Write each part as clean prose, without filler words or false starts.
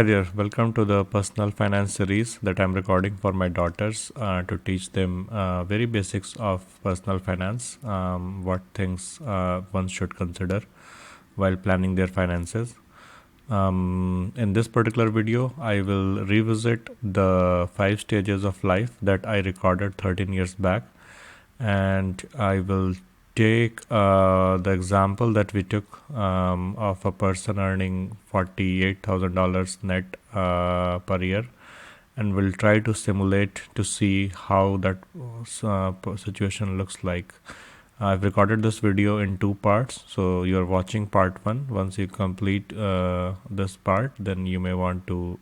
Hi there, welcome to the personal finance series that I'm recording for my daughters to teach them very basics of personal finance, what things one should consider while planning their finances. In this particular video, I will revisit the 5 stages of life that I recorded 13 years back, and I will take the example that we took of a person earning $48,000 net per year, and we'll try to simulate to see how that situation looks like. I've recorded this video in 2 parts, so you're watching part 1. Once you complete this part, then you may want to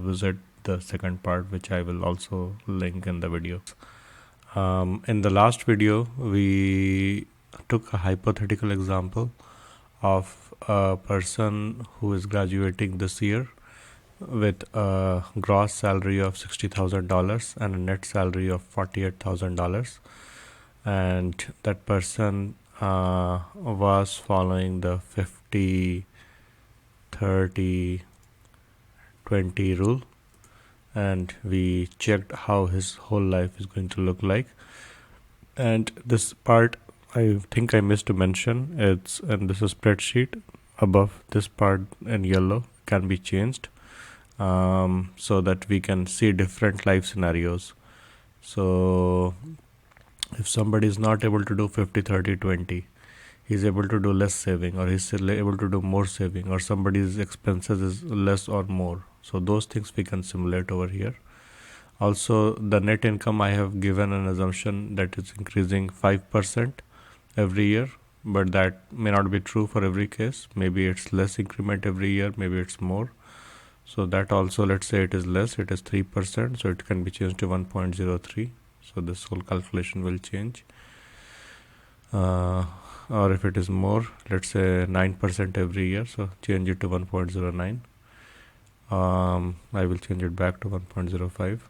visit the second part, which I will also link in the video. In the last video, we took a hypothetical example of a person who is graduating this year with a gross salary of $60,000 and a net salary of $48,000, and that person was following the 50-30-20 rule, and we checked how his whole life is going to look like. And this part, I think I missed to mention, it's and this is spreadsheet above this part in yellow can be changed so that we can see different life scenarios. So if somebody is not able to do 50-30-20, he's able to do less saving, or he's able to do more saving, or somebody's expenses is less or more. So those things we can simulate over here. Also, the net income, I have given an assumption that it's increasing 5% every year, but that may not be true for every case. Maybe it's less increment every year, maybe it's more. So that also, let's say it is less, it is 3%, so it can be changed to 1.03. So this whole calculation will change. Or if it is more, let's say 9% every year, so change it to 1.09. I will change it back to 1.05.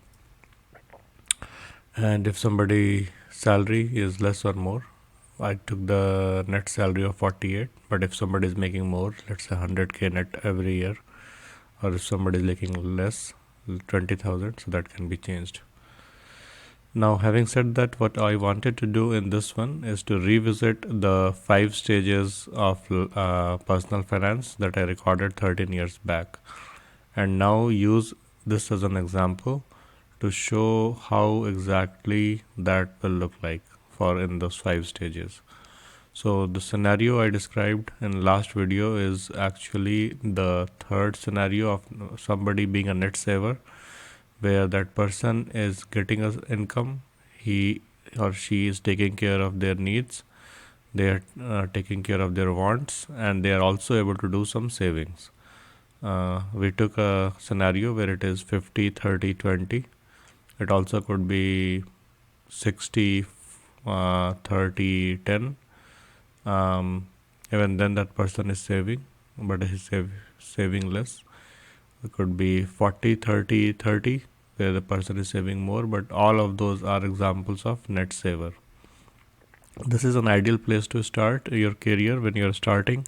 And if somebody salary is less or more, I took the net salary of 48, but if somebody is making more, let's say 100k net every year, or if somebody is making less, 20,000, so that can be changed. Now, having said that, what I wanted to do in this one is to revisit the 5 stages of personal finance that I recorded 13 years back, and now use this as an example to show how exactly that will look like for in those 5 stages. So the scenario I described in last video is actually the third scenario of somebody being a net saver, where that person is getting an income, he or she is taking care of their needs, they are taking care of their wants, and they are also able to do some savings. We took a scenario where it is 50-30-20. It also could be 60-30-10. Even then that person is saving, but he's saving less. It could be 40-30-30, where the person is saving more, but all of those are examples of net saver. This is an ideal place to start your career when you're starting.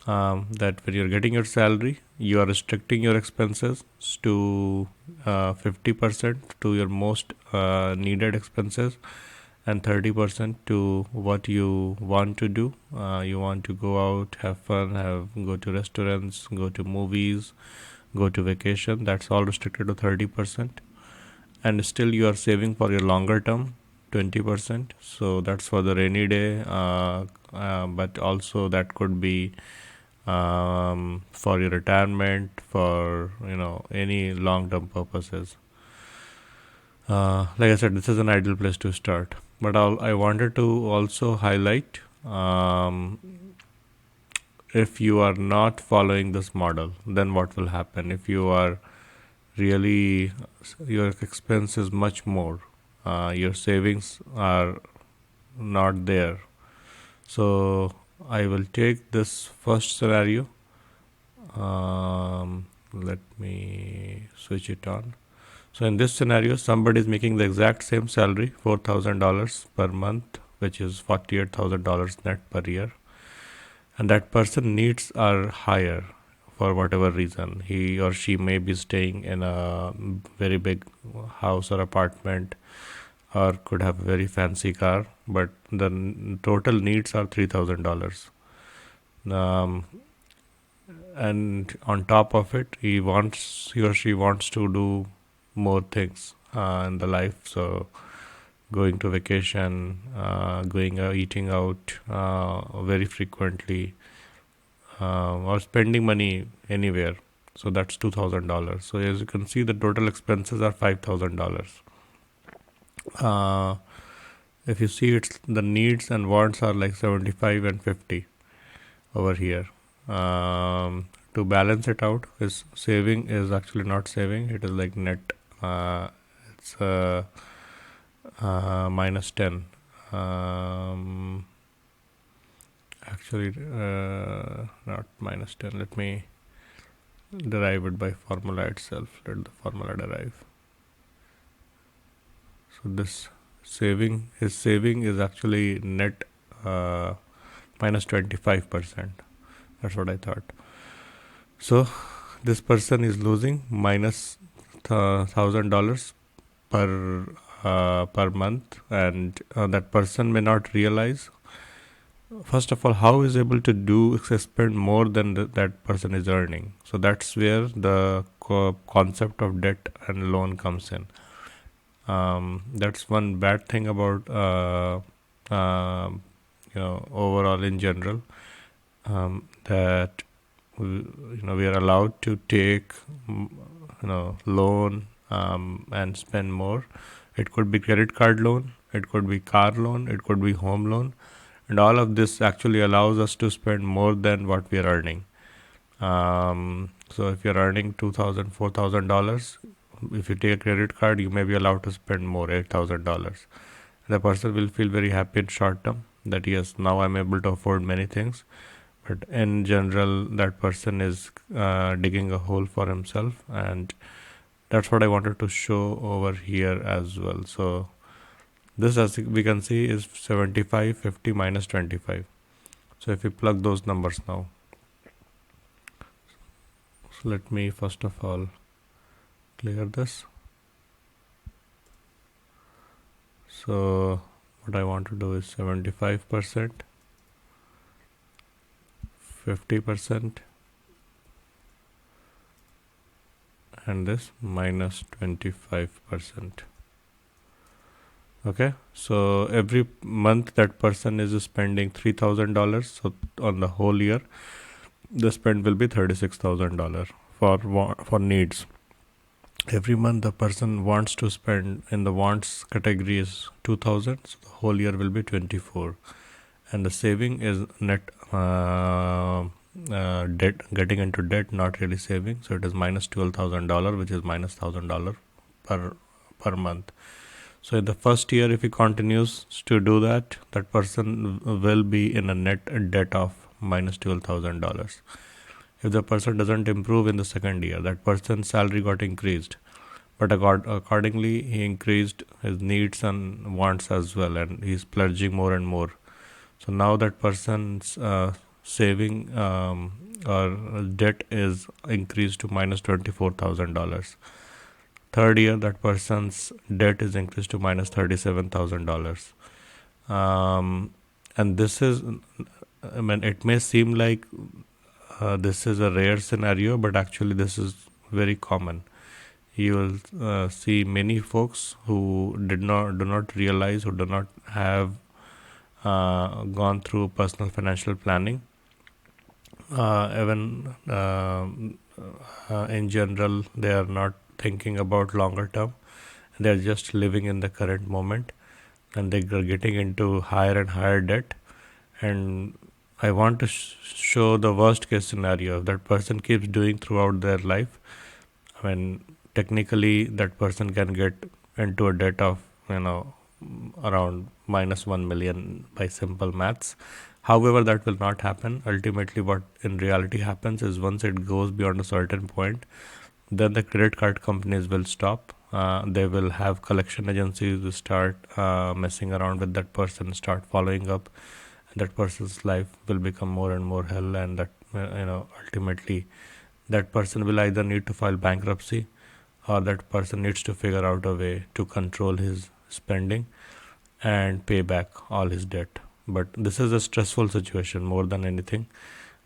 That when you're getting your salary, you are restricting your expenses to 50% to your most needed expenses, and 30% to what you want to do. You want to go out, have fun, go to restaurants, go to movies, go to vacation. That's all restricted to 30%, and still you are saving for your longer term 20%. So that's for the rainy day, but also that could be for your retirement, for any long-term purposes. Like I said, this is an ideal place to start, but I wanted to also highlight if you are not following this model, then what will happen if you are really, your expense is much more, your savings are not there. So I will take this first scenario. Let me switch it on. So in this scenario, somebody is making the exact same salary, $4,000 per month, which is $48,000 net per year, and that person needs are higher. for whatever reason. He or she may be staying in a very big house or apartment, or could have a very fancy car, but the total needs are $3,000. Um, and on top of it, he or she wants to do more things in the life. So going to vacation, going eating out very frequently, or spending money anywhere. So that's $2,000. So as you can see, the total expenses are $5,000. Uh, if you see, it's the needs and wants are like 75 and 50 over here. To balance it out, is saving is actually not saving. It is like net. It's minus 10. Actually, not minus 10. Let me derive it by formula itself. Let the formula derive. So this his saving is actually net minus 25%. That's what I thought. So this person is losing minus $1,000 per month, and that person may not realize, first of all, how is able to spend more than that person is earning. So that's where the concept of debt and loan comes in. That's one bad thing about overall in general, that we are allowed to take loan and spend more. It could be credit card loan, it could be car loan, it could be home loan, and all of this actually allows us to spend more than what we are earning. So if you're earning $2,000, $4,000, if you take a credit card, you may be allowed to spend more, $8,000. The person will feel very happy in short term that yes, now I'm able to afford many things. But in general, that person is digging a hole for himself, and that's what I wanted to show over here as well. So this, as we can see, is 75, 50 minus 25. So if we plug those numbers now, so let me first of all clear this. So what I want to do is 75%, 50%, and this minus 25%. Okay, so every month that person is spending $3,000. So on the whole year, the spend will be $36,000 for needs. Every month the person wants to spend in the wants category is 2,000. So the whole year will be 24, and the saving is net debt, getting into debt, not really saving. So it is minus $12,000, which is minus $1,000 per month. So in the first year, if he continues to do that, that person will be in a net debt of minus $12,000. If the person doesn't improve in the second year, that person's salary got increased, but accordingly he increased his needs and wants as well, and he's pledging more and more. So now that person's saving or debt is increased to minus $24,000. Third year, that person's debt is increased to minus $37,000. And this is, I mean, it may seem like this is a rare scenario, but actually this is very common. You will see many folks who do not realize, who do not have gone through personal financial planning. Even in general, they are not thinking about longer term. They are just living in the current moment, and they are getting into higher and higher debt. And I want to show the worst case scenario. If that person keeps doing throughout their life, I mean, technically that person can get into a debt of around minus 1 million by simple maths. However, that will not happen. Ultimately, what in reality happens is once it goes beyond a certain point, then the credit card companies will stop. They will have collection agencies to start messing around with that person, start following up, and that person's life will become more and more hell, and that ultimately that person will either need to file bankruptcy, or that person needs to figure out a way to control his spending and pay back all his debt. But this is a stressful situation more than anything,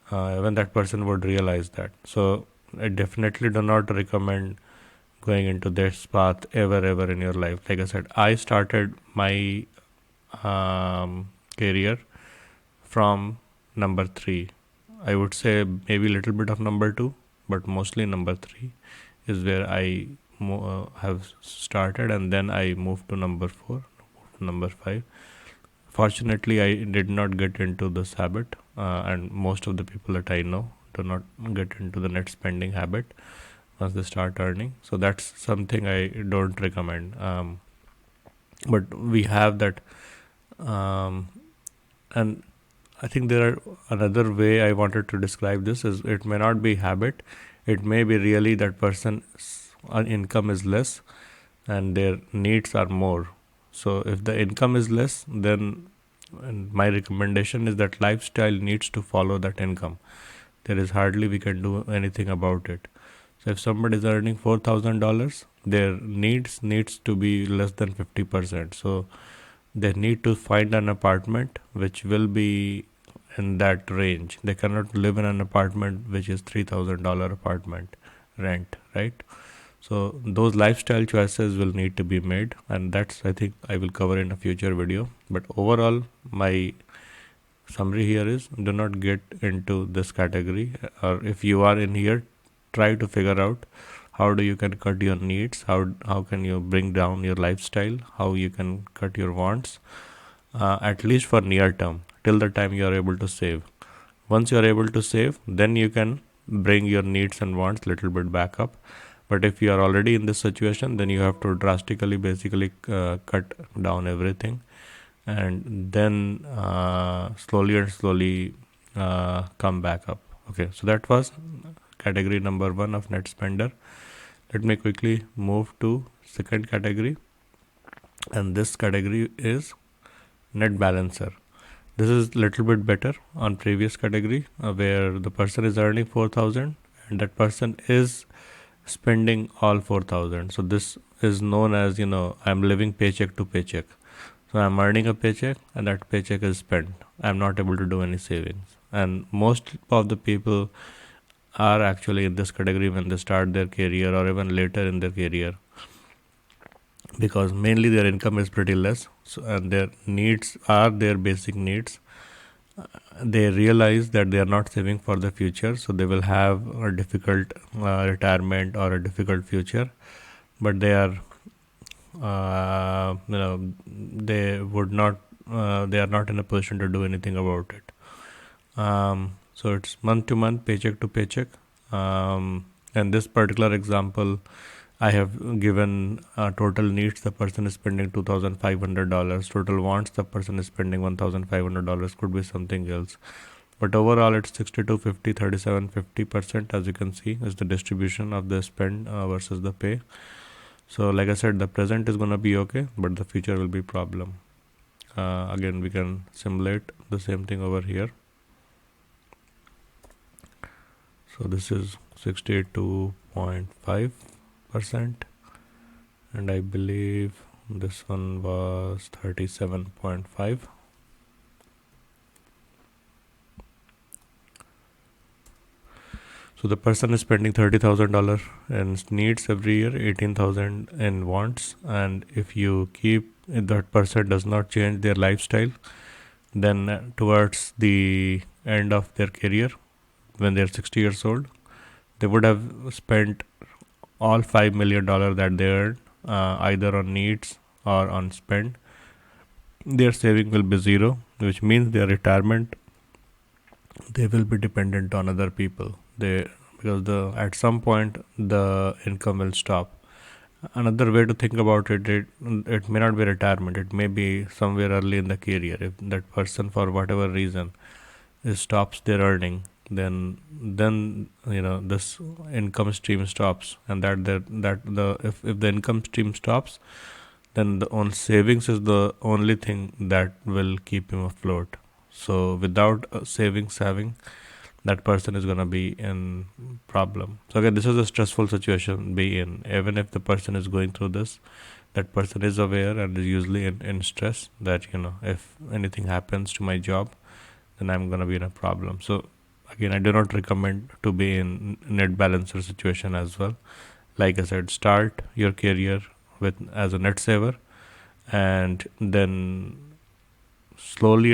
when that person would realize that. So I definitely do not recommend going into this path ever in your life. Like I said, I started my career from number 3. I would say maybe a little bit of number 2, but mostly number 3 is where I have started, and then I moved to number 4, number 5. Fortunately, I did not get into this habit, and most of the people that I know do not get into the net spending habit once they start earning. So that's something I don't recommend. But we have that, and I think there are another way I wanted to describe this is it may not be habit. It may be really that person's income is less and their needs are more. So if the income is less, then my recommendation is that lifestyle needs to follow that income. There is hardly we can do anything about it. So if somebody is earning $4,000, their needs to be less than 50%. So they need to find an apartment which will be in that range. They cannot live in an apartment which is $3,000 apartment rent, right? So those lifestyle choices will need to be made, and that's, I think, I will cover in a future video. But overall, my summary here is do not get into this category, or if you are in here, try to figure out how do you can cut your needs, how can you bring down your lifestyle, how you can cut your wants, at least for near term, till the time you are able to save. Once you are able to save, then you can bring your needs and wants little bit back up. But if you are already in this situation, then you have to drastically basically cut down everything, and then slowly come back up. Okay, so that was category number 1 of net spender. Let me quickly move to second category, and this category is net balancer. This is little bit better on previous category, where the person is earning 4,000 and that person is spending all 4,000. So this is known as, I'm living paycheck to paycheck. So I'm earning a paycheck and that paycheck is spent. I'm not able to do any savings. And most of the people are actually in this category when they start their career or even later in their career, because mainly their income is pretty less, so, and their needs are their basic needs. They realize that they are not saving for the future, so they will have a difficult retirement or a difficult future, but they are they would not they are not in a position to do anything about it. So it's month to month, paycheck to paycheck. And this particular example, I have given total needs, the person is spending $2,500. Total wants, the person is spending $1,500. Could be something else. But overall, it's 62, 50, 37, 50%. As you can see, is the distribution of the spend versus the pay. So like I said, the present is going to be okay, but the future will be problem. Again, we can simulate the same thing over here. So this is 62.5%, and I believe this one was 37.5. So the person is spending $30,000 in needs every year, 18,000 in wants, and if that person does not change their lifestyle, then towards the end of their career, when they're 60 years old, they would have spent all $5 million that they earned, either on needs or on spend. Their saving will be zero, which means their retirement, they will be dependent on other people. Because at some point the income will stop. Another way to think about it may not be retirement. It may be somewhere early in the career. If that person, for whatever reason, stops their earning, then this income stream stops, and if the income stream stops, then the on savings is the only thing that will keep him afloat. So without savings having, that person is going to be in problem. So again, this is a stressful situation to be in. Even if the person is going through this, that person is aware and is usually in stress that, if anything happens to my job, then I'm going to be in a problem. So again, I do not recommend to be in net balancer situation as well. Like I said, start your career with as a net saver, and then slowly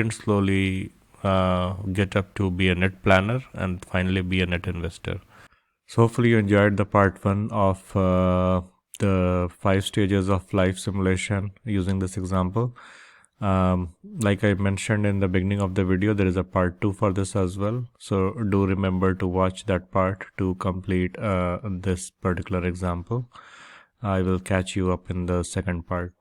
get up to be a net planner, and finally be a net investor. So hopefully you enjoyed the part one of the 5 stages of life simulation using this example. Like I mentioned in the beginning of the video, there is a part 2 for this as well. So do remember to watch that part to complete this particular example. I will catch you up in the second part.